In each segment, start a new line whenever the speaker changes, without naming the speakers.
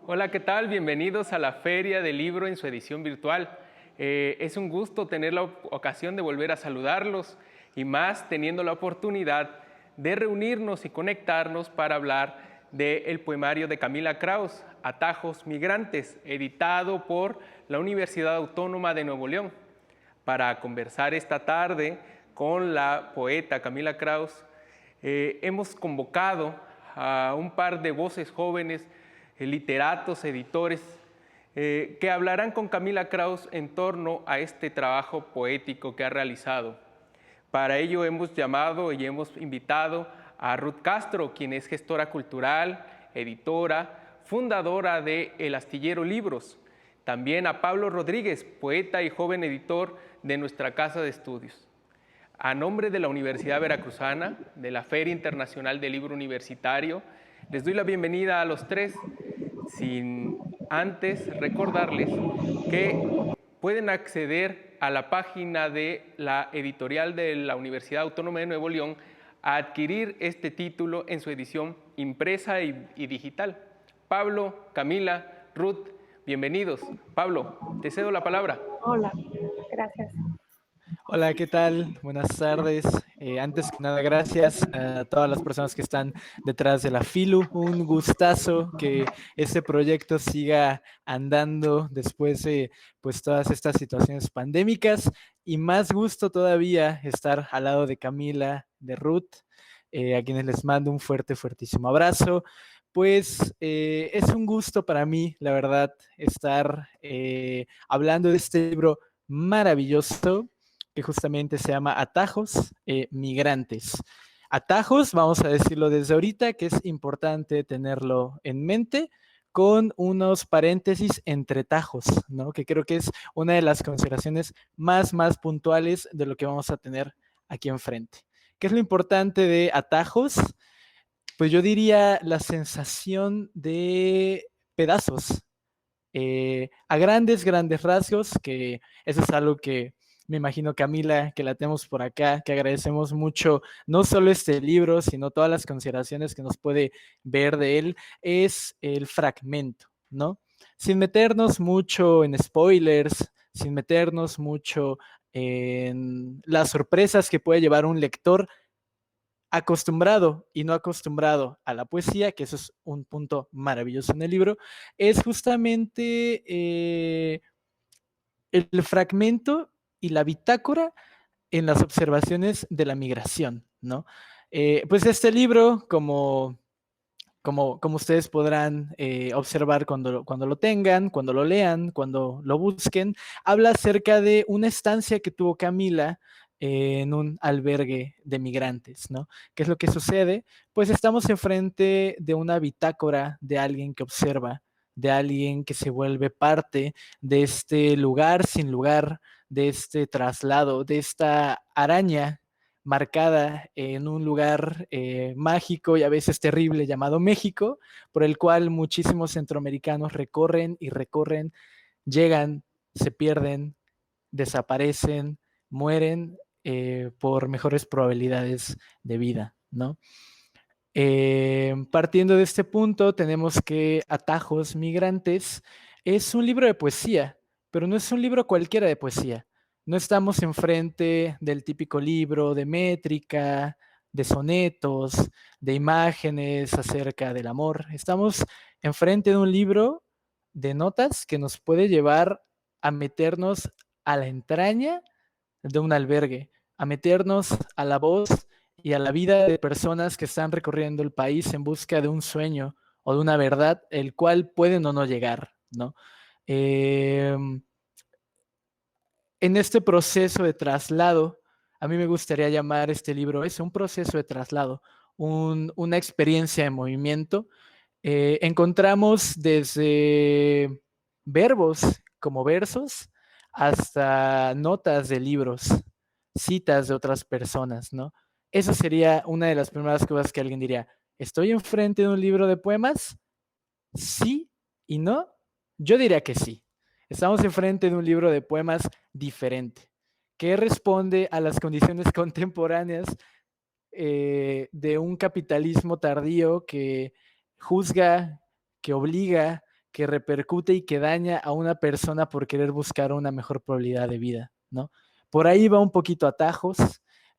Hola, ¿qué tal? Bienvenidos a la Feria del Libro en su edición virtual. Es un gusto tener la ocasión de volver a saludarlos y más teniendo la oportunidad de reunirnos y conectarnos para hablar del poemario de Camila Kraus, Atajos Migrantes, editado por la Universidad Autónoma de Nuevo León. Para conversar esta tarde con la poeta Camila Kraus, hemos convocado a un par de voces jóvenes, literatos, editores, que hablarán con Camila Kraus en torno a este trabajo poético que ha realizado. Para ello hemos llamado y hemos invitado a Ruth Castro, quien es gestora cultural, editora, fundadora de El Astillero Libros. También a Pablo Rodríguez, poeta y joven editor de nuestra casa de estudios. A nombre de la Universidad Veracruzana, de la Feria Internacional del Libro Universitario, les doy la bienvenida a los tres, sin antes recordarles que pueden acceder a la página de la editorial de la Universidad Autónoma de Nuevo León a adquirir este título en su edición impresa y digital. Pablo, Camila, Ruth, bienvenidos. Pablo, te cedo la palabra.
Hola, gracias.
Hola, ¿qué tal? Buenas tardes. Antes que nada, gracias a todas las personas que están detrás de la FILU. Un gustazo que este proyecto siga andando después de pues todas estas situaciones pandémicas y más gusto todavía estar al lado de Camila, de Ruth, a quienes les mando un fuertísimo abrazo. Pues es un gusto para mí, la verdad, estar hablando de este libro maravilloso que justamente se llama Atajos Migrantes. Atajos, vamos a decirlo desde ahorita, que es importante tenerlo en mente, con unos paréntesis entre tajos, ¿no? Que creo que es una de las consideraciones más puntuales de lo que vamos a tener aquí enfrente. ¿Qué es lo importante de atajos? Pues yo diría la sensación de pedazos, a grandes rasgos, que eso es algo que me imagino, Camila, que la tenemos por acá, que agradecemos mucho, no solo este libro, sino todas las consideraciones que nos puede ver de él, es el fragmento, ¿no? Sin meternos mucho en spoilers, sin meternos mucho en las sorpresas que puede llevar un lector acostumbrado y no acostumbrado a la poesía, que eso es un punto maravilloso en el libro, es justamente el fragmento y la bitácora en las observaciones de la migración, ¿no? Pues este libro, como ustedes podrán observar cuando lo tengan, cuando lo lean, cuando lo busquen, habla acerca de una estancia que tuvo Camila en un albergue de migrantes, ¿no? ¿Qué es lo que sucede? Pues estamos enfrente de una bitácora de alguien que observa, de alguien que se vuelve parte de este lugar sin lugar, de este traslado, de esta araña marcada en un lugar mágico y a veces terrible llamado México, por el cual muchísimos centroamericanos recorren y recorren, llegan, se pierden, desaparecen, mueren por mejores probabilidades de vida, ¿no? Partiendo de este punto, tenemos que Atajos Migrantes es un libro de poesía, pero no es un libro cualquiera de poesía. No estamos enfrente del típico libro de métrica, de sonetos, de imágenes acerca del amor. Estamos enfrente de un libro de notas que nos puede llevar a meternos a la entraña de un albergue, a meternos a la voz y a la vida de personas que están recorriendo el país en busca de un sueño o de una verdad, el cual pueden o no llegar, ¿no? En este proceso de traslado, a mí me gustaría llamar este libro un proceso de traslado, una experiencia de movimiento. Encontramos desde verbos como versos hasta notas de libros, citas de otras personas, ¿no? Eso sería una de las primeras cosas que alguien diría, ¿estoy enfrente de un libro de poemas? Sí y no. Yo diría que sí. Estamos enfrente de un libro de poemas diferente, que responde a las condiciones contemporáneas de un capitalismo tardío que juzga, que obliga, que repercute y que daña a una persona por querer buscar una mejor probabilidad de vida, ¿no? Por ahí va un poquito atajos.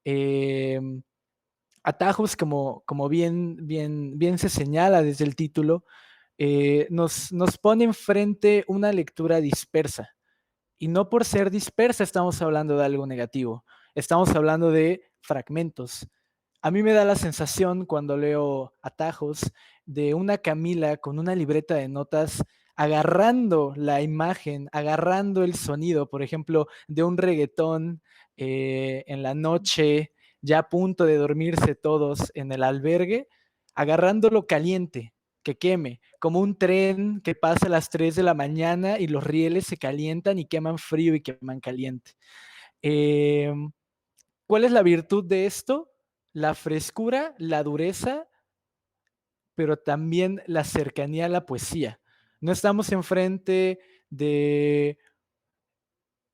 eh, Atajos, como bien se señala desde el título, nos pone enfrente una lectura dispersa. Y no por ser dispersa estamos hablando de algo negativo, estamos hablando de fragmentos. A mí me da la sensación cuando leo atajos de una Camila con una libreta de notas agarrando la imagen, agarrando el sonido, por ejemplo, de un reggaetón en la noche, ya a punto de dormirse todos en el albergue, agarrándolo caliente, que queme, como un tren que pasa a las 3 de la mañana y los rieles se calientan y queman frío y queman caliente. Eh, ¿Cuál es la virtud de esto? La frescura, la dureza, pero también la cercanía a la poesía. No estamos enfrente de,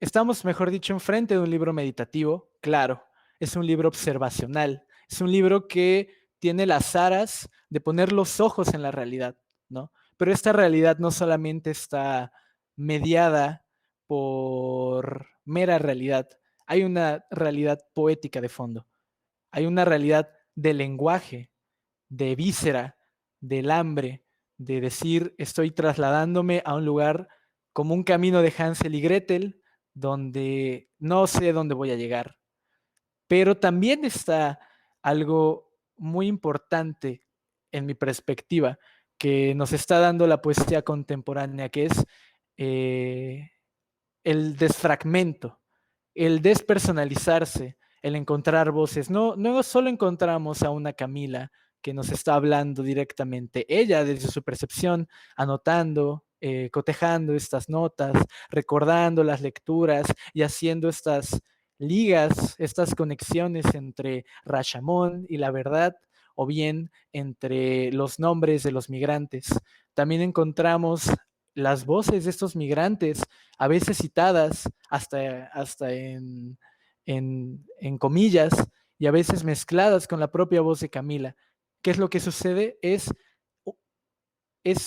estamos, mejor dicho, enfrente de un libro meditativo, claro, es un libro observacional, es un libro que tiene las aras de poner los ojos en la realidad, ¿no? Pero esta realidad no solamente está mediada por mera realidad, hay una realidad poética de fondo, hay una realidad de lenguaje, de víscera, del hambre, de decir estoy trasladándome a un lugar como un camino de Hansel y Gretel, donde no sé dónde voy a llegar. Pero también está algo muy importante en mi perspectiva que nos está dando la poesía contemporánea, que es eh, el desfragmento, el despersonalizarse, el encontrar voces. No solo encontramos a una Camila que nos está hablando directamente, ella desde su percepción, anotando, cotejando estas notas, recordando las lecturas y haciendo estas ligas, estas conexiones entre Rashomon y la verdad, o bien entre los nombres de los migrantes. También encontramos las voces de estos migrantes, a veces citadas hasta en comillas, y a veces mezcladas con la propia voz de Camila. ¿Qué es lo que sucede? Es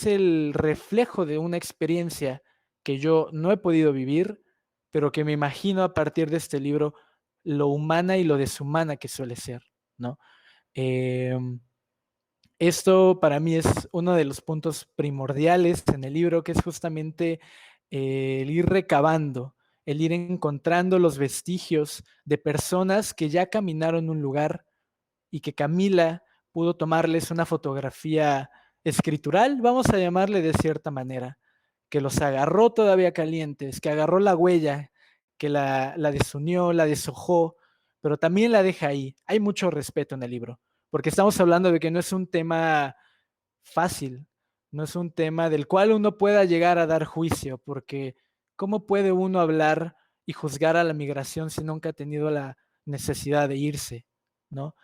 el reflejo de una experiencia que yo no he podido vivir, pero que me imagino a partir de este libro lo humana y lo deshumana que suele ser, ¿no? Eh, Esto para mí es uno de los puntos primordiales en el libro, que es justamente el ir recabando, el ir encontrando los vestigios de personas que ya caminaron un lugar y que Camila pudo tomarles una fotografía escritural, vamos a llamarle de cierta manera, que los agarró todavía calientes, que agarró la huella, que la desunió, la deshojó, pero también la deja ahí. Hay mucho respeto en el libro, porque estamos hablando de que no es un tema fácil, no es un tema del cual uno pueda llegar a dar juicio, porque ¿cómo puede uno hablar y juzgar a la migración si nunca ha tenido la necesidad de irse, ¿no?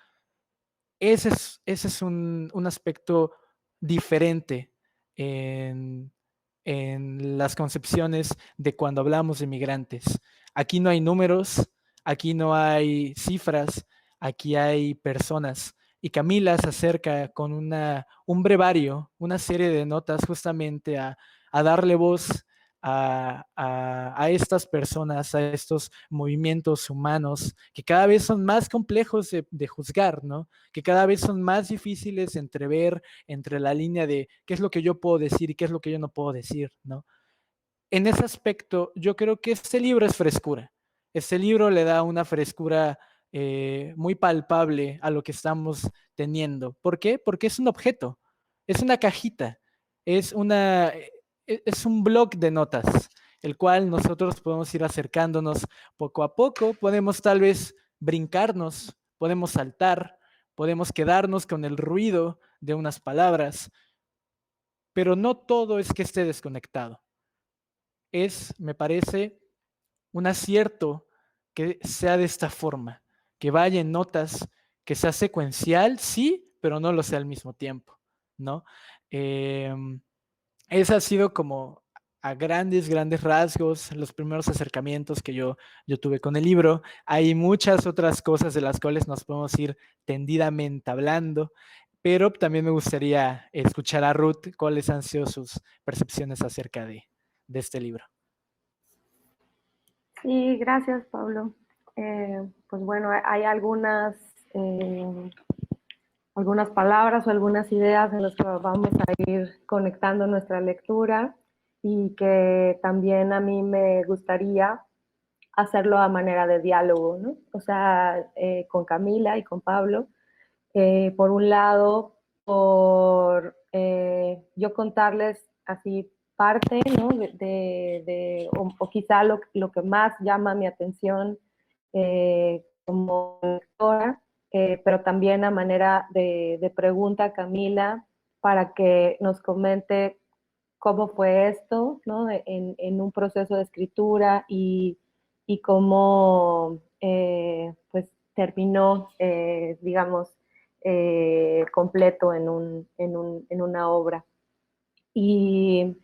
Ese es un aspecto diferente en, en las concepciones de cuando hablamos de migrantes. Aquí no hay números, aquí no hay cifras, aquí hay personas. Y Camila se acerca con un brevario, una serie de notas justamente a darle voz a estas personas, a estos movimientos humanos que cada vez son más complejos de juzgar, ¿no? Que cada vez son más difíciles de entrever entre la línea de qué es lo que yo puedo decir y qué es lo que yo no puedo decir, ¿no? En ese aspecto, yo creo que este libro es frescura. Este libro le da una frescura muy palpable a lo que estamos teniendo. ¿Por qué? Porque es un objeto, es una cajita, es, una, es un bloc de notas, el cual nosotros podemos ir acercándonos poco a poco, podemos tal vez brincarnos, podemos saltar, podemos quedarnos con el ruido de unas palabras, pero no todo es que esté desconectado. Es, me parece, un acierto que sea de esta forma, que vaya en notas, que sea secuencial, sí, pero no lo sea al mismo tiempo, ¿no? Eh, Ese ha sido como a grandes rasgos los primeros acercamientos que yo tuve con el libro. Hay muchas otras cosas de las cuales nos podemos ir tendidamente hablando, pero también me gustaría escuchar a Ruth cuáles han sido sus percepciones acerca de este libro.
Sí, gracias, Pablo. Pues bueno, hay algunas palabras o algunas ideas en las que vamos a ir conectando nuestra lectura y que también a mí me gustaría hacerlo a manera de diálogo, ¿no? O sea, con Camila y con Pablo. Por un lado, por yo contarles así parte, ¿no? O quizá lo que más llama mi atención como lectora, pero también a manera de pregunta a Camila para que nos comente cómo fue esto, ¿no? En un proceso de escritura y cómo pues terminó, digamos, completo en una obra. Y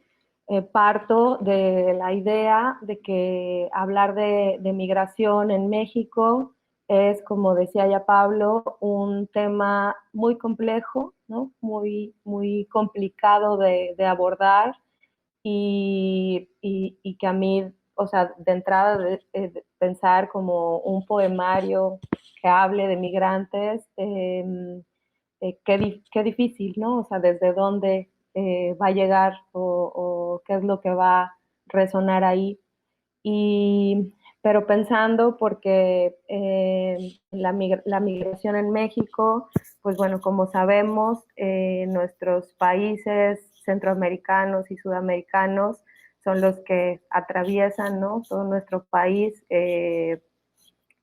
parto de la idea de que hablar de migración en México es, como decía ya Pablo, un tema muy complejo, ¿no? Muy complicado de abordar y que a mí, o sea, de entrada de pensar como un poemario que hable de migrantes, qué difícil, ¿no? O sea, desde dónde va a llegar o qué es lo que va a resonar ahí. Y, pero pensando porque la migración en México, pues bueno, como sabemos, nuestros países centroamericanos y sudamericanos son los que atraviesan, ¿no? Todo nuestro país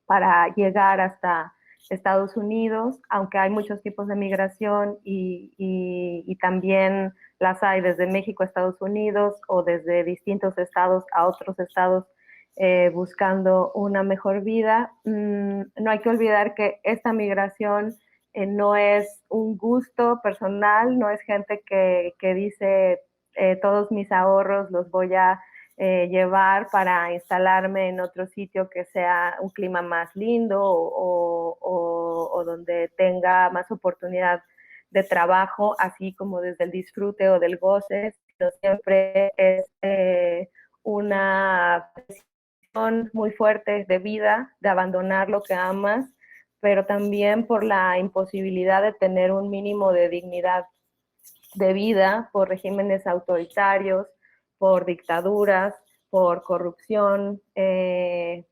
para llegar hasta Estados Unidos, aunque hay muchos tipos de migración y también las hay desde México a Estados Unidos o desde distintos estados a otros estados buscando una mejor vida. No hay que olvidar que esta migración no es un gusto personal, no es gente que dice todos mis ahorros los voy a llevar para instalarme en otro sitio que sea un clima más lindo o donde tenga más oportunidad de trabajo, así como desde el disfrute o del goce, sino siempre es una decisión muy fuerte de vida, de abandonar lo que amas, pero también por la imposibilidad de tener un mínimo de dignidad de vida por regímenes autoritarios, por dictaduras, por corrupción,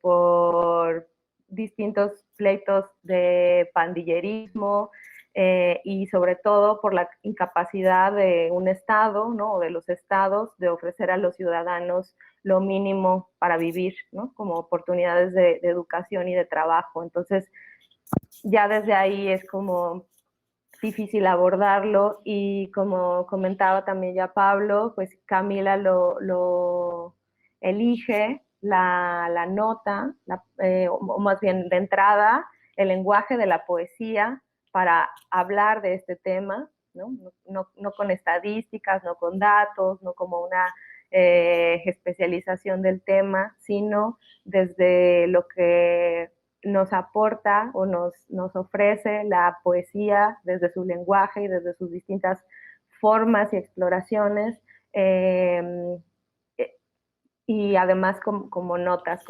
por distintos pleitos de pandillerismo y sobre todo por la incapacidad de un Estado, ¿no? O de los estados de ofrecer a los ciudadanos lo mínimo para vivir, ¿no? Como oportunidades de educación y de trabajo. Entonces, ya desde ahí es como difícil abordarlo y como comentaba también ya Pablo, pues Camila lo elige la nota, o más bien de entrada, el lenguaje de la poesía para hablar de este tema, ¿no? No con estadísticas, no con datos, no como una especialización del tema, sino desde lo que nos aporta o nos ofrece la poesía desde su lenguaje y desde sus distintas formas y exploraciones, eh, y además como notas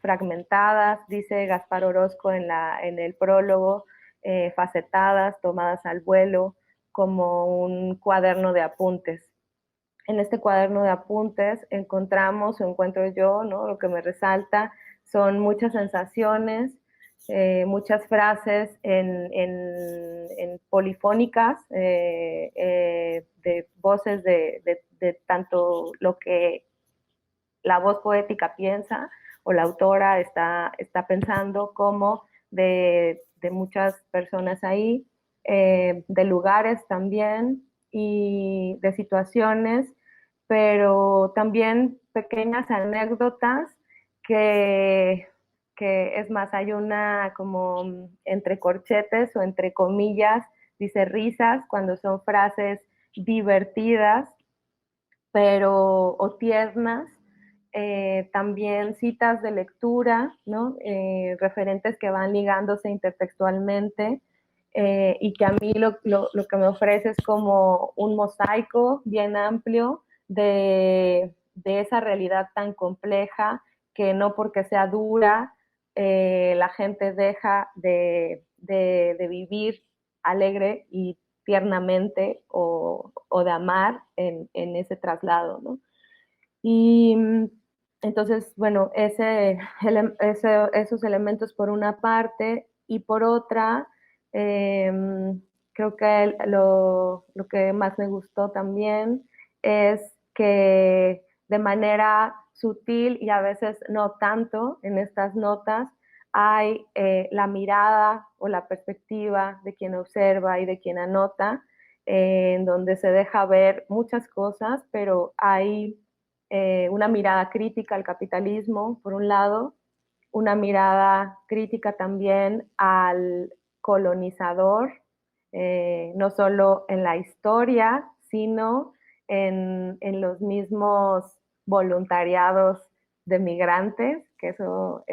fragmentadas, dice Gaspar Orozco en el prólogo, facetadas, tomadas al vuelo, como un cuaderno de apuntes. En este cuaderno de apuntes encontramos, o encuentro yo, ¿no? Lo que me resalta son muchas sensaciones, muchas frases en polifónicas, de voces de tanto lo que la voz poética piensa o la autora está pensando, como de muchas personas ahí, de lugares también y de situaciones, pero también pequeñas anécdotas que, que es más, hay una como entre corchetes o entre comillas, dice risas, cuando son frases divertidas, pero o tiernas, también citas de lectura, ¿no? Referentes que van ligándose intertextualmente y que a mí lo que me ofrece es como un mosaico bien amplio de esa realidad tan compleja que no porque sea dura la gente deja de vivir alegre y tiernamente o de amar en ese traslado, ¿no? Y entonces, bueno, esos elementos por una parte y por otra, creo que lo que más me gustó también es que de manera sutil y a veces no tanto en estas notas hay la mirada o la perspectiva de quien observa y de quien anota, en donde se deja ver muchas cosas, pero hay una mirada crítica al capitalismo, por un lado, una mirada crítica también al colonizador, no solo en la historia, sino en los mismos voluntariados de migrantes, que eso,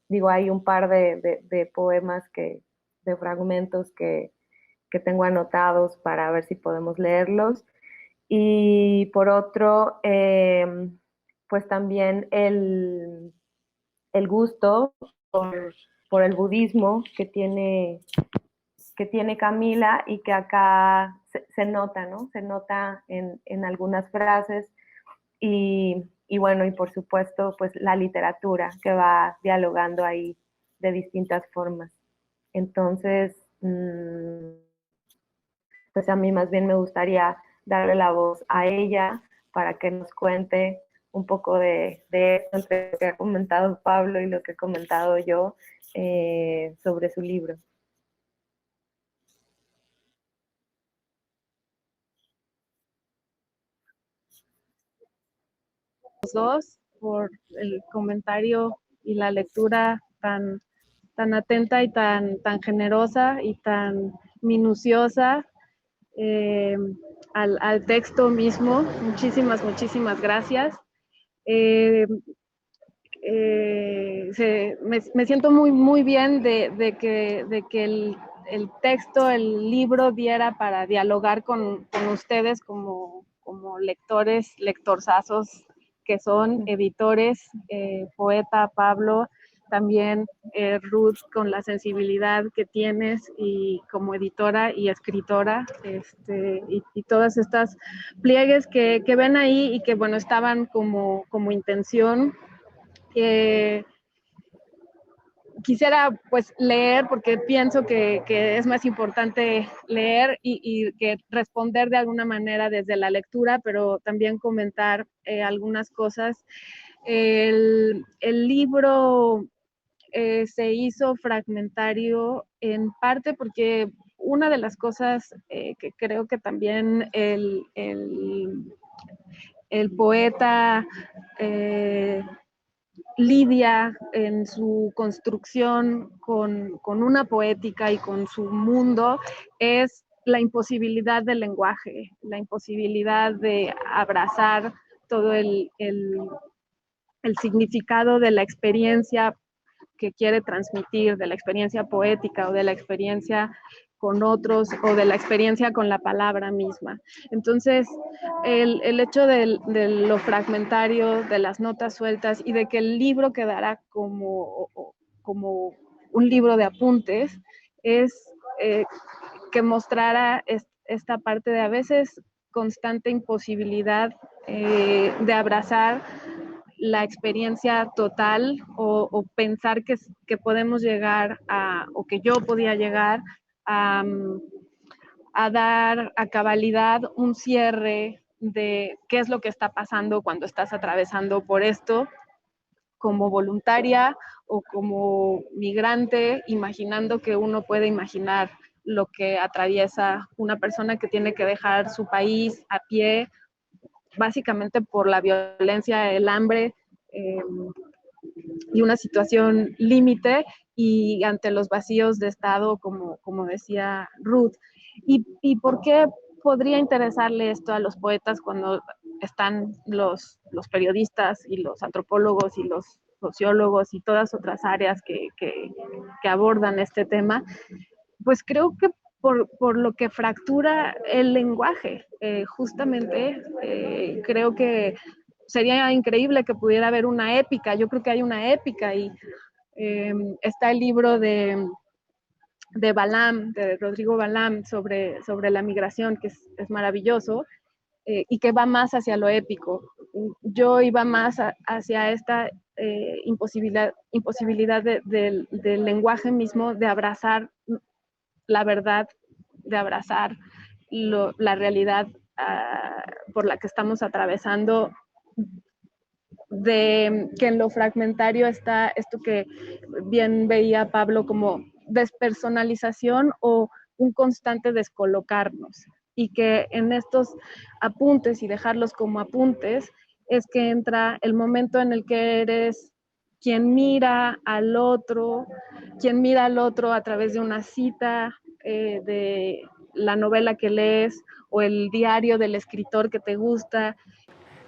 digo, hay un par de poemas de fragmentos que tengo anotados para ver si podemos leerlos. Y por otro, pues también el gusto por el budismo que tiene Camila y que acá se nota, ¿no? Se nota en algunas frases y bueno, y por supuesto, pues la literatura que va dialogando ahí de distintas formas. Entonces, pues a mí más bien me gustaría darle la voz a ella para que nos cuente un poco de esto, entre lo que ha comentado Pablo y lo que he comentado yo sobre su libro.
Los dos por el comentario y la lectura tan atenta y tan generosa y tan minuciosa al texto mismo. Muchísimas gracias. Me siento muy bien de que el texto, el libro diera para dialogar con ustedes como lectores, lectorzazos que son editores, poeta Pablo, también Ruth con la sensibilidad que tienes y como editora y escritora, y todas estas pliegues que ven ahí y que bueno, estaban como intención. Quisiera pues leer porque pienso que es más importante leer y que responder de alguna manera desde la lectura, pero también comentar algunas cosas. El libro se hizo fragmentario en parte porque una de las cosas que creo que también el poeta lidia en su construcción con una poética y con su mundo es la imposibilidad del lenguaje, la imposibilidad de abrazar todo el significado de la experiencia que quiere transmitir, de la experiencia poética o de la experiencia con otros o de la experiencia con la palabra misma. Entonces, el hecho de lo fragmentario, de las notas sueltas y de que el libro quedara como un libro de apuntes es que mostrara esta parte de a veces constante imposibilidad de abrazar la experiencia total o pensar que podemos llegar a, o que yo podía llegar a dar a cabalidad un cierre de qué es lo que está pasando cuando estás atravesando por esto como voluntaria o como migrante, imaginando que uno puede imaginar lo que atraviesa una persona que tiene que dejar su país a pie, básicamente por la violencia, el hambre y una situación límite y ante los vacíos de Estado, como decía Ruth. ¿Y por qué podría interesarle esto a los poetas cuando están los periodistas y los antropólogos y los sociólogos y todas otras áreas que abordan este tema? pues creo que por lo que fractura el lenguaje, justamente creo que sería increíble que pudiera haber una épica. Yo creo que hay una épica y está el libro de Balam, de Rodrigo Balam, sobre la migración, que es maravilloso, y que va más hacia lo épico. Yo iba más hacia esta imposibilidad del lenguaje mismo de abrazar la verdad, de abrazar la realidad por la que estamos atravesando, de que en lo fragmentario está esto que bien veía Pablo como despersonalización o un constante descolocarnos, y que en estos apuntes y dejarlos como apuntes es que entra el momento en el que eres quien mira al otro a través de una cita, de la novela que lees o el diario del escritor que te gusta.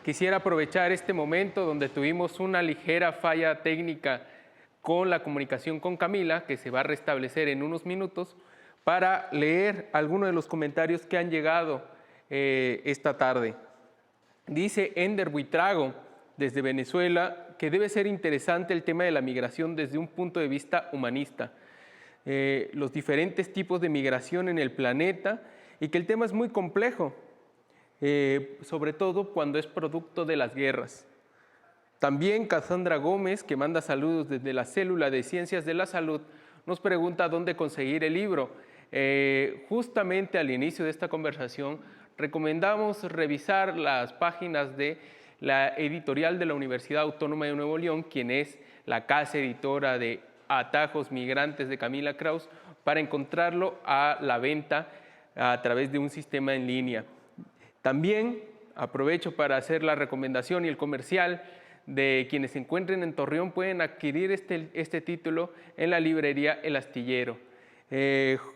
Quisiera aprovechar este momento donde tuvimos una ligera falla técnica con la comunicación con Camila, que se va a restablecer en unos minutos, para leer algunos de los comentarios que han llegado esta tarde. Dice Ender Buitrago, desde Venezuela, que debe ser interesante el tema de la migración desde un punto de vista humanista, los diferentes tipos de migración en el planeta, y que el tema es muy complejo, sobre todo cuando es producto de las guerras. También Cassandra Gómez, que manda saludos desde la Célula de Ciencias de la Salud, nos pregunta dónde conseguir el libro. Justamente al inicio de esta conversación recomendamos revisar las páginas de la editorial de la Universidad Autónoma de Nuevo León, quien es la casa editora de Atajos Migrantes de Camila Kraus, para encontrarlo a la venta a través de un sistema en línea. También aprovecho para hacer la recomendación y el comercial de quienes se encuentren en Torreón pueden adquirir este título en la librería El Astillero.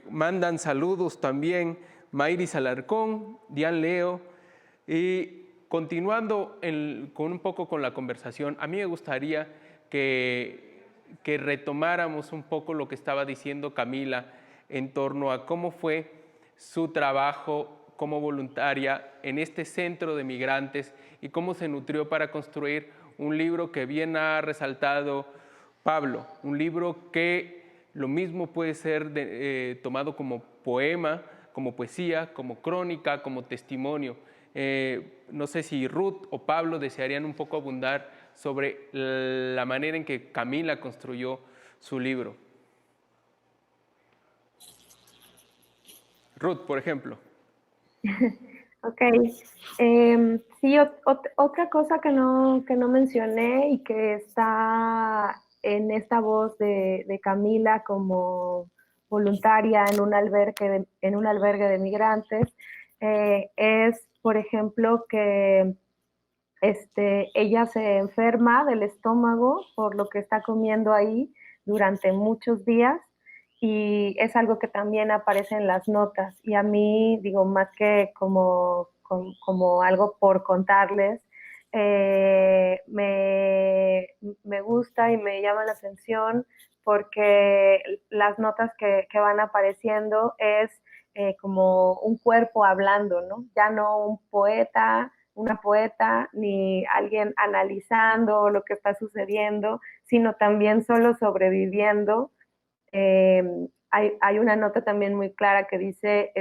Mandan saludos también Mayris Alarcón, Dian Leo. Y continuando con un poco con la conversación, a mí me gustaría que retomáramos un poco lo que estaba diciendo Camila en torno a cómo fue su trabajo como voluntaria en este centro de migrantes y cómo se nutrió para construir un libro que bien ha resaltado Pablo, un libro que lo mismo puede ser tomado como poema, como poesía, como crónica, como testimonio. No sé si Ruth o Pablo desearían un poco abundar sobre la manera en que Camila construyó su libro. Ruth, por ejemplo.
Ok. Sí, otra cosa que no mencioné y que está en esta voz de Camila como voluntaria en un albergue de migrantes, es, por ejemplo, que ella se enferma del estómago por lo que está comiendo ahí durante muchos días, y es algo que también aparece en las notas. Y a mí, digo, más que como algo por contarles, me gusta y me llama la atención porque las notas que van apareciendo es como un cuerpo hablando, ¿no? Ya no una poeta, ni alguien analizando lo que está sucediendo, sino también solo sobreviviendo. Hay una nota también muy clara que dice,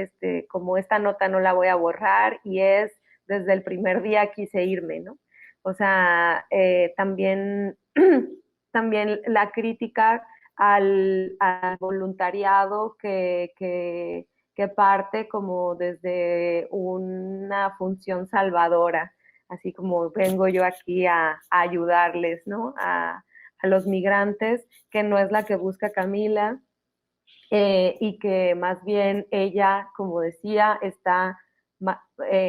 como esta nota no la voy a borrar, y es, desde el primer día quise irme, ¿no? O sea, también, también la crítica al voluntariado que parte como desde una función salvadora, así como vengo yo aquí a ayudarles, ¿no? A los migrantes, que no es la que busca Camila, y que más bien ella, como decía, está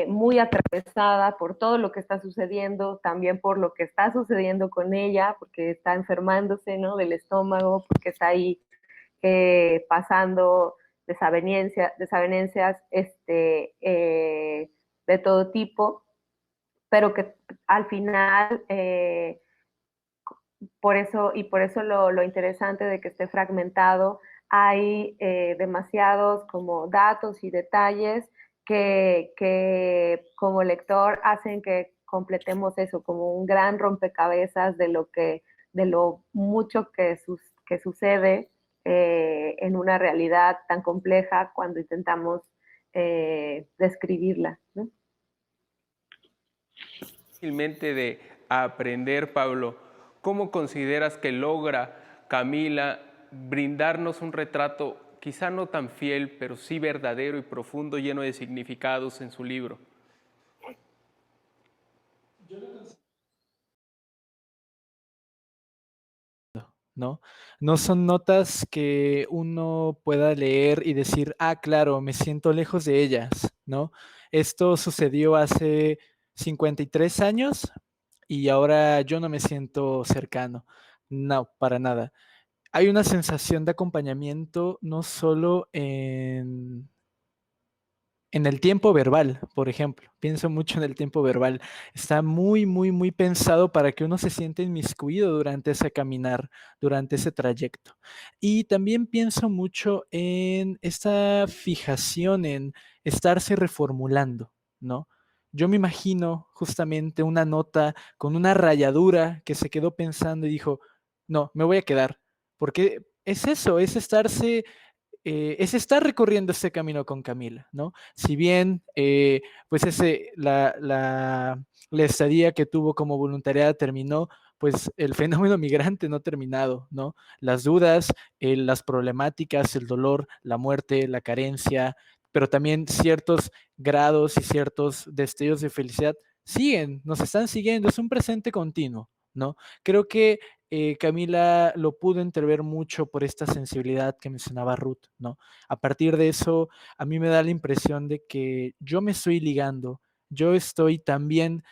muy atravesada por todo lo que está sucediendo, también por lo que está sucediendo con ella, porque está enfermándose, ¿no? Del estómago, porque está ahí pasando desavenencias de todo tipo, pero que al final, por eso lo interesante de que esté fragmentado, hay demasiados como datos y detalles que como lector hacen que completemos eso, como un gran rompecabezas de lo mucho que sucede en una realidad tan compleja cuando intentamos describirla, ¿no?
Fácilmente de aprender, Pablo, ¿cómo consideras que logra Camila brindarnos un retrato quizá no tan fiel, pero sí verdadero y profundo, lleno de significados en su libro?
¿No? No son notas que uno pueda leer y decir, ah, claro, me siento lejos de ellas, ¿no? Esto sucedió hace 53 años y ahora yo no me siento cercano. No, para nada. Hay una sensación de acompañamiento no solo en el tiempo verbal, por ejemplo. Pienso mucho en el tiempo verbal. Está muy, muy, muy pensado para que uno se sienta inmiscuido durante ese caminar, durante ese trayecto. Y también pienso mucho en esta fijación en estarse reformulando, ¿no? Yo me imagino justamente una nota con una rayadura que se quedó pensando y dijo, no, me voy a quedar, porque es eso, es estar recorriendo ese camino con Camila, ¿no? Si bien, pues la estadía que tuvo como voluntariada terminó, pues el fenómeno migrante no ha terminado, ¿no? Las dudas, las problemáticas, el dolor, la muerte, la carencia, pero también ciertos grados y ciertos destellos de felicidad siguen, nos están siguiendo, es un presente continuo, ¿no? Creo que Camila lo pudo entrever mucho por esta sensibilidad que mencionaba Ruth, ¿no? A partir de eso, a mí me da la impresión de que yo me estoy ligando, yo estoy también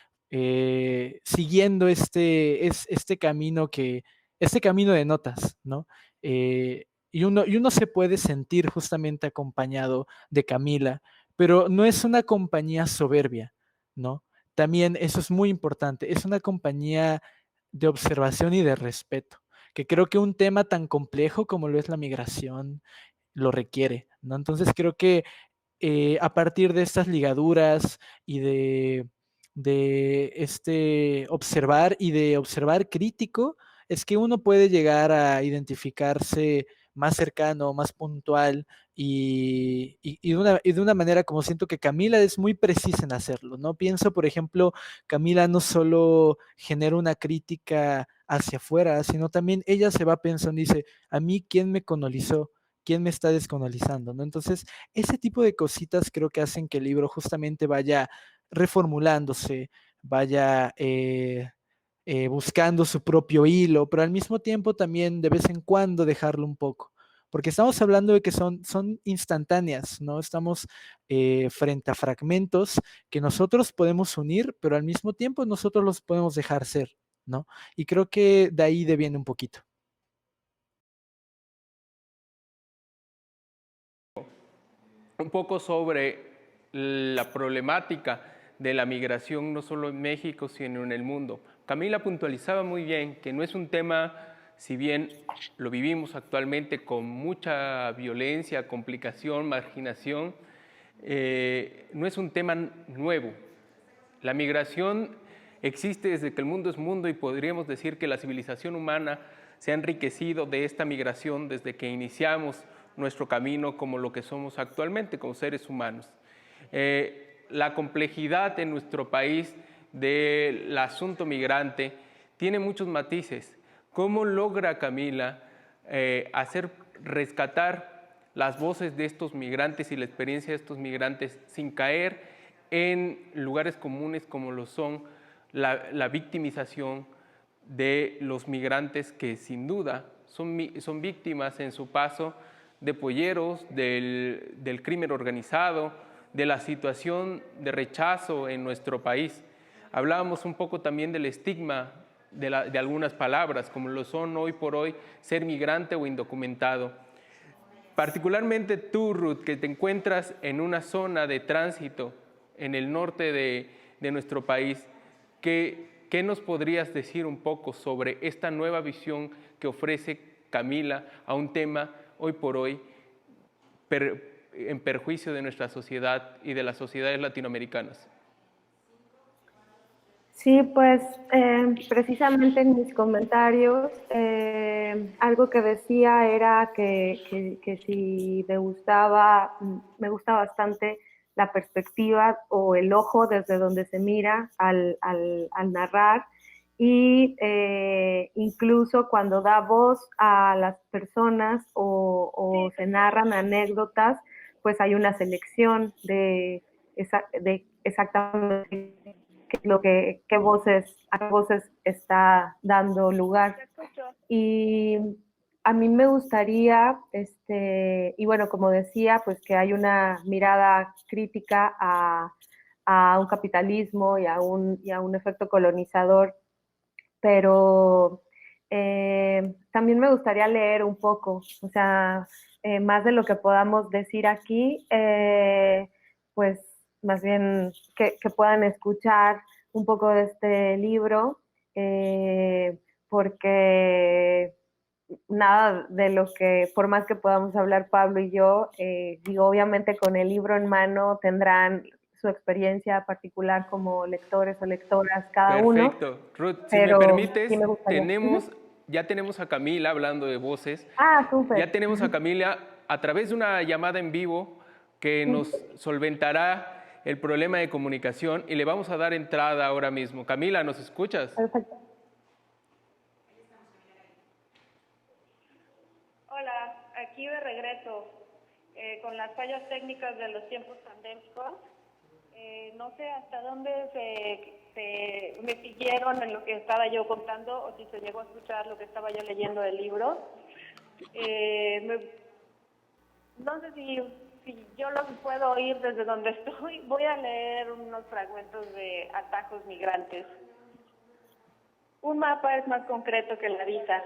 siguiendo este camino de notas, ¿no? Y uno se puede sentir justamente acompañado de Camila, pero no es una compañía soberbia, ¿no? También eso es muy importante, es una compañía de observación y de respeto, que creo que un tema tan complejo como lo es la migración lo requiere, ¿no? Entonces creo que a partir de estas ligaduras y de este observar y de observar crítico, es que uno puede llegar a identificarse más cercano, más puntual y de una manera como siento que Camila es muy precisa en hacerlo, ¿no? Pienso, por ejemplo, Camila no solo genera una crítica hacia afuera, sino también ella se va pensando y dice, a mí, ¿quién me colonizó? ¿Quién me está descolonizando? ¿No? Entonces, ese tipo de cositas creo que hacen que el libro justamente vaya reformulándose, vaya buscando su propio hilo, pero al mismo tiempo también de vez en cuando dejarlo un poco. Porque estamos hablando de que son instantáneas, ¿no? Estamos frente a fragmentos que nosotros podemos unir, pero al mismo tiempo nosotros los podemos dejar ser, ¿no? Y creo que de ahí deviene un poquito.
Un poco sobre la problemática de la migración no solo en México, sino en el mundo. Camila puntualizaba muy bien que no es un tema, si bien lo vivimos actualmente con mucha violencia, complicación, marginación, no es un tema nuevo. La migración existe desde que el mundo es mundo y podríamos decir que la civilización humana se ha enriquecido de esta migración desde que iniciamos nuestro camino como lo que somos actualmente, como seres humanos. La complejidad en nuestro país del asunto migrante tiene muchos matices. ¿Cómo logra Camila hacer rescatar las voces de estos migrantes y la experiencia de estos migrantes sin caer en lugares comunes como lo son la victimización de los migrantes que sin duda son víctimas en su paso de polleros, del crimen organizado, de la situación de rechazo en nuestro país? Hablábamos un poco también del estigma de algunas palabras, como lo son hoy por hoy ser migrante o indocumentado. Particularmente tú, Ruth, que te encuentras en una zona de tránsito en el norte de nuestro país, ¿qué nos podrías decir un poco sobre esta nueva visión que ofrece Camila a un tema hoy por hoy en perjuicio de nuestra sociedad y de las sociedades latinoamericanas?
Sí, pues precisamente en mis comentarios algo que decía era que si me gusta bastante la perspectiva o el ojo desde donde se mira al narrar y incluso cuando da voz a las personas o se narran anécdotas, pues hay una selección de exactamente a qué voces está dando lugar. Y a mí me gustaría, y bueno, como decía, pues que hay una mirada crítica a un capitalismo y a un efecto colonizador, pero también me gustaría leer un poco, o sea, más de lo que podamos decir aquí, pues más bien que puedan escuchar un poco de este libro, porque nada de lo que, por más que podamos hablar Pablo y yo, digo, obviamente con el libro en mano tendrán su experiencia particular como lectores o lectoras cada uno,
Perfecto. Ruth, si me
pero sí
permites,
me gustaría.
ya tenemos a Camila hablando de voces,
Ah, súper.
ya tenemos a Camila a través de una llamada en vivo que nos solventará el problema de comunicación y le vamos a dar entrada ahora mismo. Camila, ¿nos escuchas?
Perfecto.
Hola, aquí de regreso, con las fallas técnicas de los tiempos pandémicos. No sé hasta dónde me siguieron en lo que estaba yo contando o si se llegó a escuchar lo que estaba yo leyendo del libro. No sé si yo los puedo oír desde donde estoy. Voy a leer unos fragmentos de Atajos Migrantes. Un mapa es más concreto que la visa.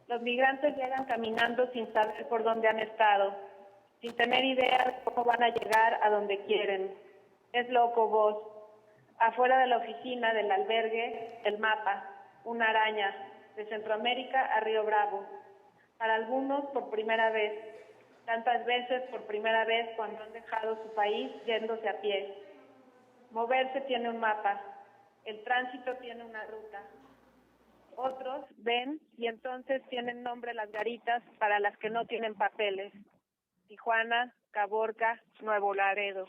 Los migrantes llegan caminando sin saber por dónde han estado, sin tener idea de cómo van a llegar a donde quieren. Es loco vos. Afuera de la oficina del albergue, el mapa, una araña, de Centroamérica a Río Bravo. Para algunos por primera vez, tantas veces por primera vez cuando han dejado su país yéndose a pie. Moverse tiene un mapa, el tránsito tiene una ruta. Otros ven y entonces tienen nombre las garitas para las que no tienen papeles. Tijuana, Caborca, Nuevo Laredo.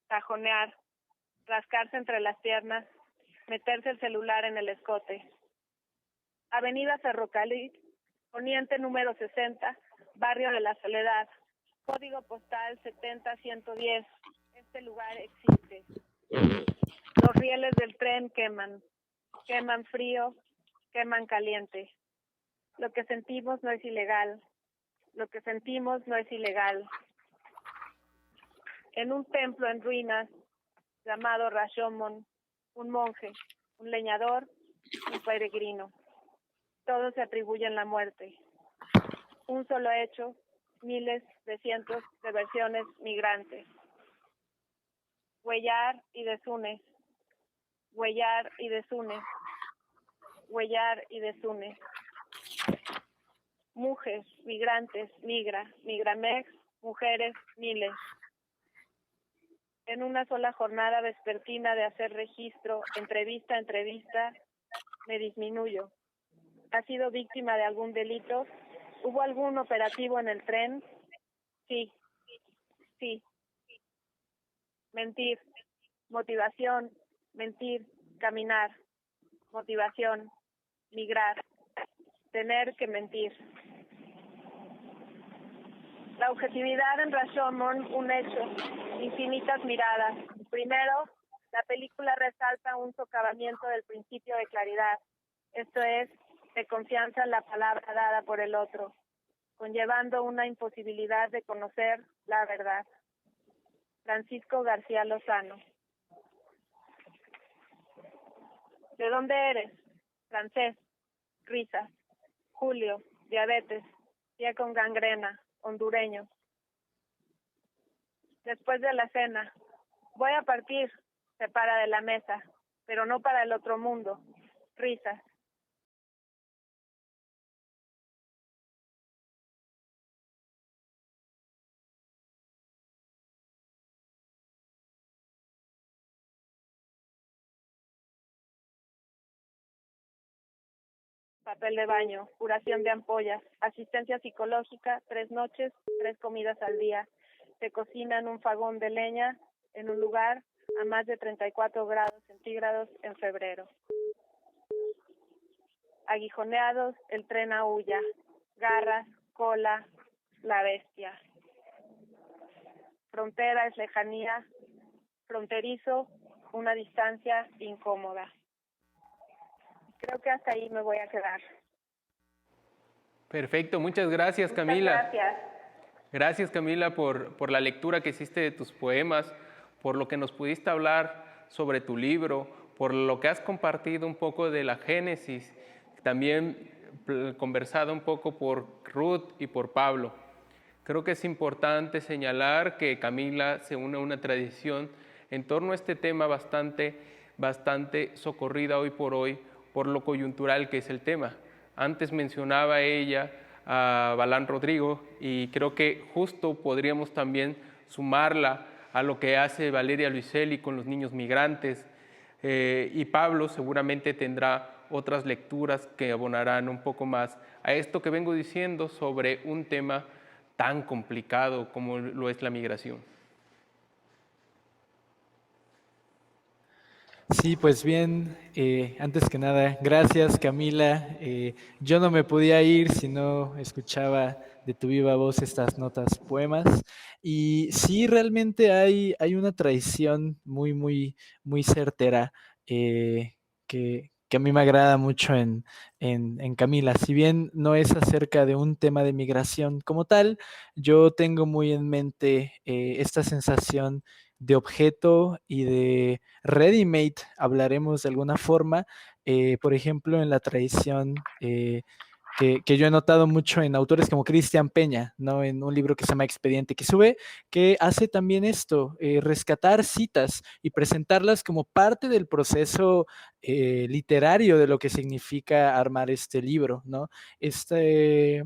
Tajonear, rascarse entre las piernas, meterse el celular en el escote. Avenida Ferrocarril, Poniente número 60, Barrio de la Soledad, código postal 70110. Este lugar existe. Los rieles del tren queman frío, queman caliente. Lo que sentimos no es ilegal. Lo que sentimos no es ilegal. En un templo en ruinas, llamado Rashomon, un monje, un leñador, un peregrino. Todos se atribuyen la muerte. Un solo hecho, miles de cientos de versiones migrantes. Huellar y desune. Huellar y desune. Huellar y desune. Mujeres, migrantes, migramex, mujeres, miles. En una sola jornada vespertina de hacer registro, entrevista a entrevista, me disminuyo. ¿Ha sido víctima de algún delito? ¿Hubo algún operativo en el tren? Sí. Mentir. Motivación. Mentir. Caminar. Motivación. Migrar. Tener que mentir. La objetividad en Rashomon, un hecho, infinitas miradas. Primero, la película resalta un socavamiento del principio de claridad, esto es, de confianza en la palabra dada por el otro, conllevando una imposibilidad de conocer la verdad. Francisco García Lozano. ¿De dónde eres? Francés. Risas. Julio. Diabetes. Pie con gangrena. Hondureño. Después de la cena, voy a partir, se para de la mesa, pero no para el otro mundo. Risas. papel de baño, curación de ampollas, asistencia psicológica, 3 noches, 3 comidas al día. Se cocina en un fogón de leña en un lugar a más de 34 grados centígrados en febrero. Aguijoneados, el tren aúlla, garras, cola, la bestia. Frontera es lejanía, fronterizo, una distancia incómoda. Creo que hasta ahí me voy a quedar.
Perfecto, muchas gracias, Camila.
Muchas gracias.
Gracias, Camila, por la lectura que hiciste de tus poemas, por lo que nos pudiste hablar sobre tu libro, por lo que has compartido un poco de la génesis, también conversado un poco por Ruth y por Pablo. Creo que es importante señalar que Camila se une a una tradición en torno a este tema bastante socorrida hoy por lo coyuntural que es el tema. Antes mencionaba ella a Balán Rodrigo y creo que justo podríamos también sumarla a lo que hace Valeria Luiselli con los niños migrantes, y Pablo seguramente tendrá otras lecturas que abonarán un poco más a esto que vengo diciendo sobre un tema tan complicado como lo es la migración.
Sí, pues bien, antes que nada, gracias Camila. Yo no me podía ir si no escuchaba de tu viva voz estas notas, poemas. Y sí, realmente hay una tradición muy certera, que a mí me agrada mucho en Camila. Si bien no es acerca de un tema de migración como tal, yo tengo muy en mente esta sensación de objeto y de ready-made, hablaremos de alguna forma, por ejemplo, en la tradición que yo he notado mucho en autores como Cristian Peña, ¿no? En un libro que se llama Expediente que sube, que hace también esto, rescatar citas y presentarlas como parte del proceso literario de lo que significa armar este libro, ¿no? Este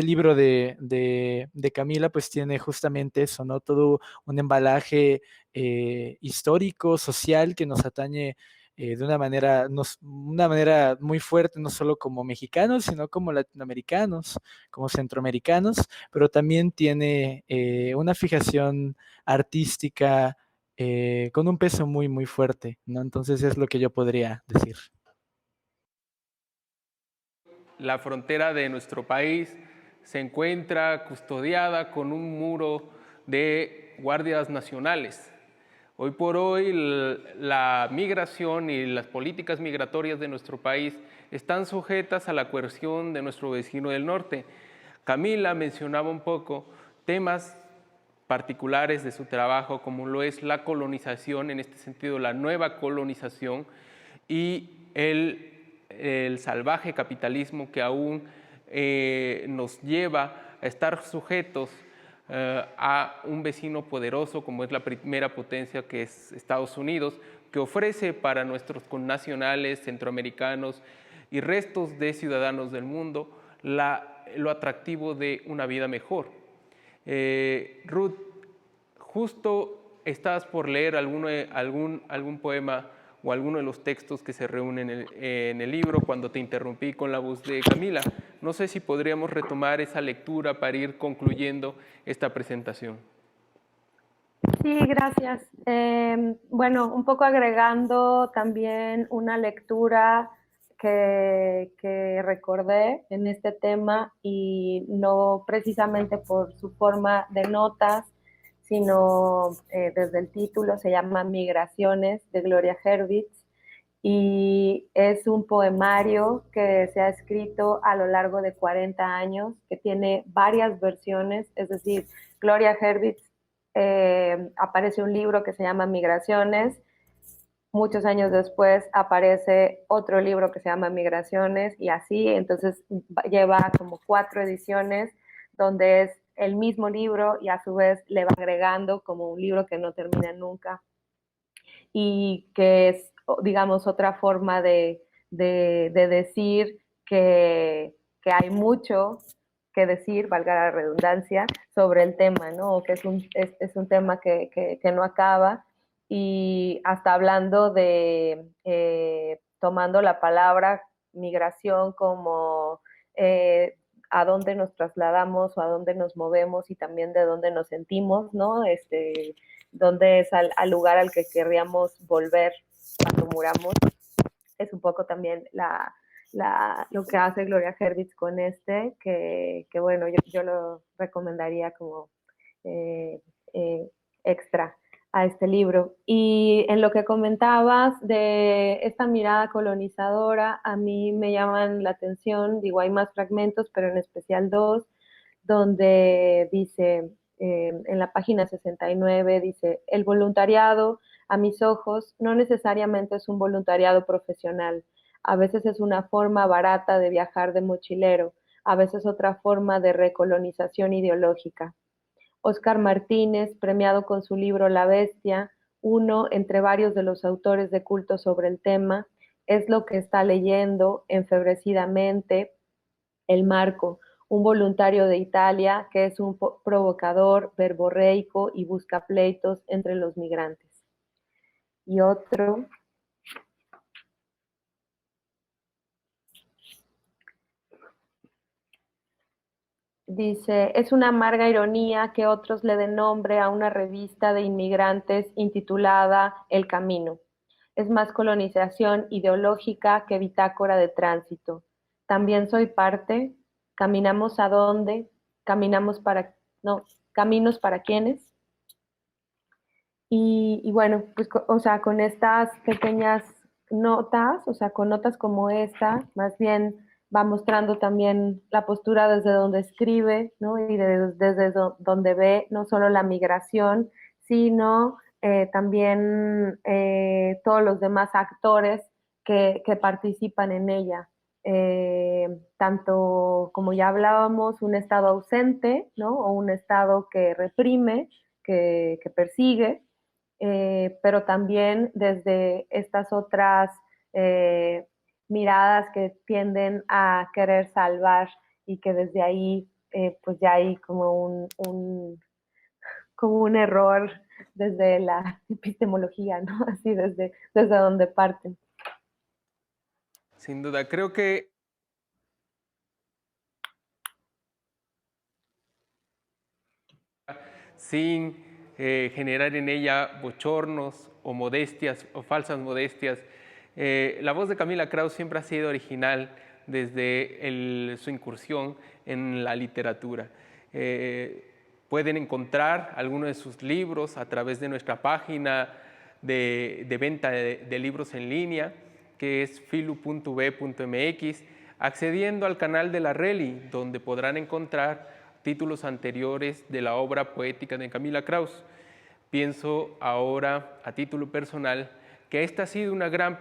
libro de Camila pues tiene justamente eso, ¿no? Todo un embalaje histórico, social que nos atañe de una manera muy fuerte, no solo como mexicanos, sino como latinoamericanos, como centroamericanos, pero también tiene una fijación artística con un peso muy fuerte, ¿no? Entonces es lo que yo podría decir.
La frontera de nuestro país se encuentra custodiada con un muro de guardias nacionales. Hoy por hoy la migración y las políticas migratorias de nuestro país están sujetas a la coerción de nuestro vecino del norte. Camila mencionaba un poco temas particulares de su trabajo, como lo es la colonización, en este sentido la nueva colonización, y el salvaje capitalismo que aún nos lleva a estar sujetos a un vecino poderoso como es la primera potencia que es Estados Unidos, que ofrece para nuestros connacionales centroamericanos y restos de ciudadanos del mundo lo atractivo de una vida mejor. Ruth, justo estabas por leer algún poema o alguno de los textos que se reúnen en el libro cuando te interrumpí con la voz de Camila. No sé si podríamos retomar esa lectura para ir concluyendo esta presentación.
Sí, gracias. Bueno, un poco agregando también una lectura que recordé en este tema, y no precisamente por su forma de notas, sino desde el título. Se llama Migraciones, de Gloria Hervitz, y es un poemario que se ha escrito a lo largo de 40 años, que tiene varias versiones. Es decir, Gloria Hervitz, aparece un libro que se llama Migraciones. Muchos años después aparece otro libro que se llama Migraciones, y así. Entonces lleva como 4 ediciones donde es el mismo libro y a su vez le va agregando como un libro que no termina nunca, y que es, digamos, otra forma de decir que hay mucho que decir, valga la redundancia, sobre el tema, ¿no? O que es un tema que no acaba, y hasta hablando de, tomando la palabra migración como a dónde nos trasladamos o a dónde nos movemos y también de dónde nos sentimos, ¿no? Dónde es al lugar al que querríamos volver cuando muramos. Es un poco también lo que hace Gloria Hervitz con que bueno, yo lo recomendaría como eh, eh, extra a este libro. Y en lo que comentabas de esta mirada colonizadora, a mí me llaman la atención, digo, hay más fragmentos, pero en especial dos, donde dice, en la página 69, dice, el voluntariado, a mis ojos, no necesariamente es un voluntariado profesional. A veces es una forma barata de viajar de mochilero, a veces otra forma de recolonización ideológica. Óscar Martínez, premiado con su libro La Bestia, uno entre varios de los autores de culto sobre el tema, es lo que está leyendo enfebrecidamente El Marco, un voluntario de Italia que es un provocador, verborreico y busca pleitos entre los migrantes. Y otro, dice, es una amarga ironía que otros le den nombre a una revista de inmigrantes intitulada El Camino. Es más colonización ideológica que bitácora de tránsito. También soy parte. ¿Caminamos a dónde? ¿Caminamos para, no, caminos para quiénes? Y bueno, pues, o sea, con estas pequeñas notas, o sea, con notas como esta, más bien va mostrando también la postura desde donde escribe, ¿no? Y desde donde ve no solo la migración, sino también todos los demás actores que participan en ella. Tanto, como ya hablábamos, un Estado ausente, ¿no? O un Estado que reprime, que persigue, pero también desde estas otras eh, miradas que tienden a querer salvar y que desde ahí pues ya hay como un error desde la epistemología, ¿no? Así desde donde parten.
Sin duda, creo que sin generar en ella bochornos o modestias o falsas modestias. La voz de Camila Krauss siempre ha sido original desde su incursión en la literatura. Pueden encontrar algunos de sus libros a través de nuestra página de venta de libros en línea, que es filu.b.mx, accediendo al canal de la Reli, donde podrán encontrar títulos anteriores de la obra poética de Camila Krauss. Pienso ahora, a título personal, que esta ha sido una gran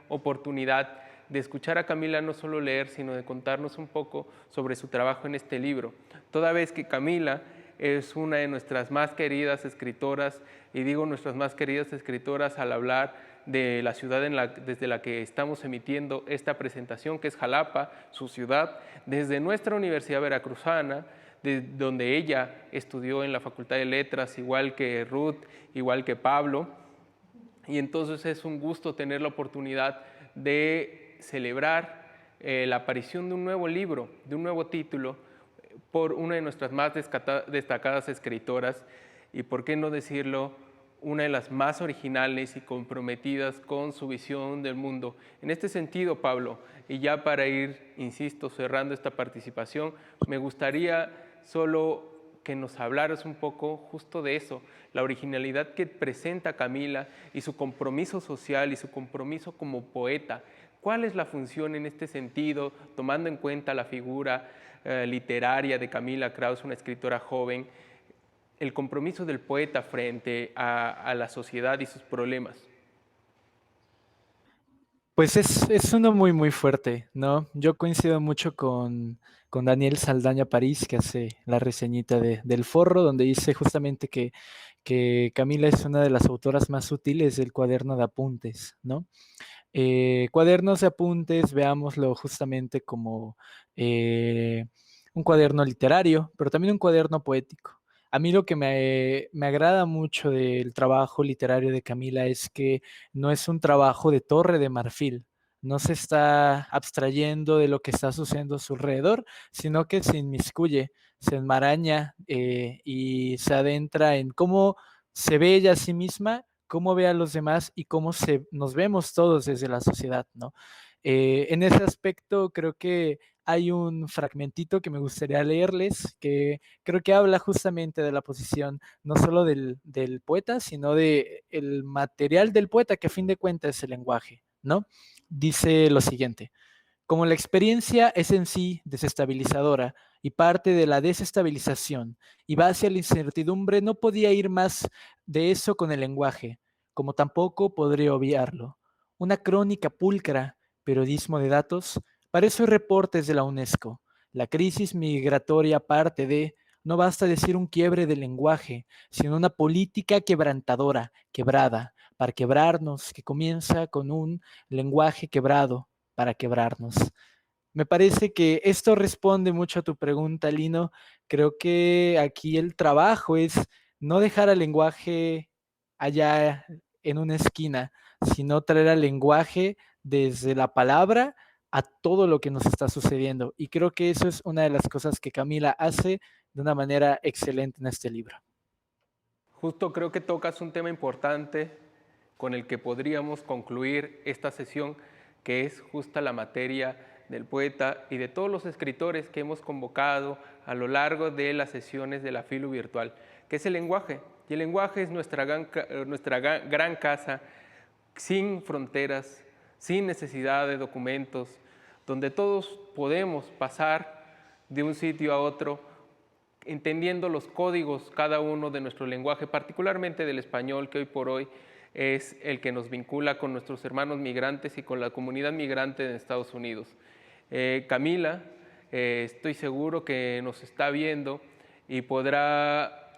oportunidad de escuchar a Camila no solo leer, sino de contarnos un poco sobre su trabajo en este libro. Toda vez que Camila es una de nuestras más queridas escritoras, y digo nuestras más queridas escritoras al hablar de la ciudad desde la que estamos emitiendo esta presentación, que es Jalapa, su ciudad, desde nuestra Universidad Veracruzana, donde ella estudió en la Facultad de Letras, igual que Ruth, igual que Pablo. Y entonces es un gusto tener la oportunidad de celebrar la aparición de un nuevo libro, de un nuevo título, por una de nuestras más destacadas escritoras, y por qué no decirlo, una de las más originales y comprometidas con su visión del mundo. En este sentido, Pablo, y ya para ir, insisto, cerrando esta participación, me gustaría solo que nos hablaras un poco justo de eso, la originalidad que presenta Camila y su compromiso social y su compromiso como poeta. ¿Cuál es la función en este sentido, tomando en cuenta la figura literaria de Camila Krauss, una escritora joven, el compromiso del poeta frente a la sociedad y sus problemas?
Pues es uno muy, muy fuerte, ¿no? Yo coincido mucho con Daniel Saldaña París, que hace la reseñita del Forro, donde dice justamente que Camila es una de las autoras más útiles del cuaderno de apuntes, ¿no? Cuadernos de apuntes, veámoslo justamente como un cuaderno literario, pero también un cuaderno poético. A mí lo que me agrada mucho del trabajo literario de Camila es que no es un trabajo de torre de marfil, no se está abstrayendo de lo que está sucediendo a su alrededor, sino que se inmiscuye, se enmaraña y se adentra en cómo se ve ella a sí misma, cómo ve a los demás y cómo nos vemos todos desde la sociedad, ¿no? En ese aspecto creo que hay un fragmentito que me gustaría leerles, que creo que habla justamente de la posición no solo del poeta, sino del material del poeta, que a fin de cuentas es el lenguaje, ¿no? Dice lo siguiente: como la experiencia es en sí desestabilizadora y parte de la desestabilización y va hacia la incertidumbre, no podía ir más de eso con el lenguaje, como tampoco podría obviarlo. Una crónica pulcra, periodismo de datos, para eso hay reportes de la UNESCO. La crisis migratoria parte de, no basta decir un quiebre del lenguaje, sino una política quebrantadora, quebrada, para quebrarnos, que comienza con un lenguaje quebrado para quebrarnos. Me parece que esto responde mucho a tu pregunta, Lino. Creo que aquí el trabajo es no dejar al lenguaje allá en una esquina, sino traer al lenguaje desde la palabra a todo lo que nos está sucediendo. Y creo que eso es una de las cosas que Camila hace de una manera excelente en este libro.
Justo creo que tocas un tema importante con el que podríamos concluir esta sesión, que es justa la materia del poeta y de todos los escritores que hemos convocado a lo largo de las sesiones de la Filu Virtual, que es el lenguaje. Y el lenguaje es nuestra gran casa, sin fronteras, sin necesidad de documentos, donde todos podemos pasar de un sitio a otro, entendiendo los códigos cada uno de nuestro lenguaje, particularmente del español, que hoy por hoy es el que nos vincula con nuestros hermanos migrantes y con la comunidad migrante en Estados Unidos. Camila, estoy seguro que nos está viendo y podrá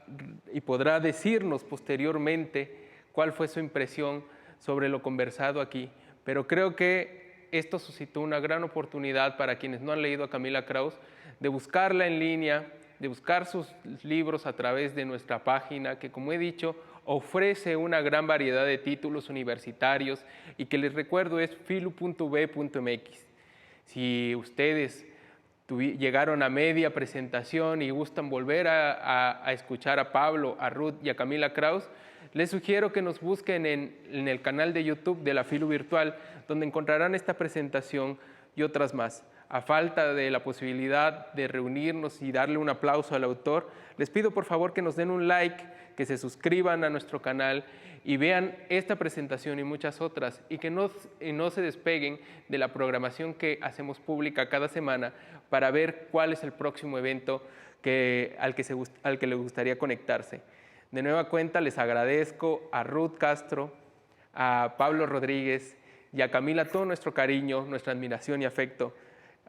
decirnos posteriormente cuál fue su impresión sobre lo conversado aquí. Pero creo que esto suscitó una gran oportunidad para quienes no han leído a Camila Krauss de buscarla en línea, de buscar sus libros a través de nuestra página, que, como he dicho, ofrece una gran variedad de títulos universitarios y que les recuerdo es filu.b.mx. Si ustedes llegaron a media presentación y gustan volver a escuchar a Pablo, a Ruth y a Camila Krauss, les sugiero que nos busquen en el canal de YouTube de la Filu Virtual, donde encontrarán esta presentación y otras más. A falta de la posibilidad de reunirnos y darle un aplauso al autor, les pido por favor que nos den un like, que se suscriban a nuestro canal y vean esta presentación y muchas otras, y que no se despeguen de la programación que hacemos pública cada semana para ver cuál es el próximo evento al que les gustaría conectarse. De nueva cuenta les agradezco a Ruth Castro, a Pablo Rodríguez y a Camila todo nuestro cariño, nuestra admiración y afecto.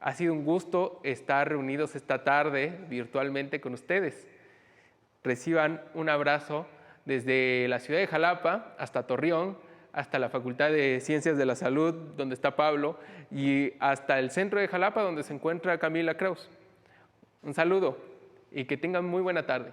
Ha sido un gusto estar reunidos esta tarde virtualmente con ustedes. Reciban un abrazo desde la ciudad de Jalapa hasta Torreón, hasta la Facultad de Ciencias de la Salud, donde está Pablo, y hasta el centro de Jalapa, donde se encuentra Camila Krauss. Un saludo y que tengan muy buena tarde.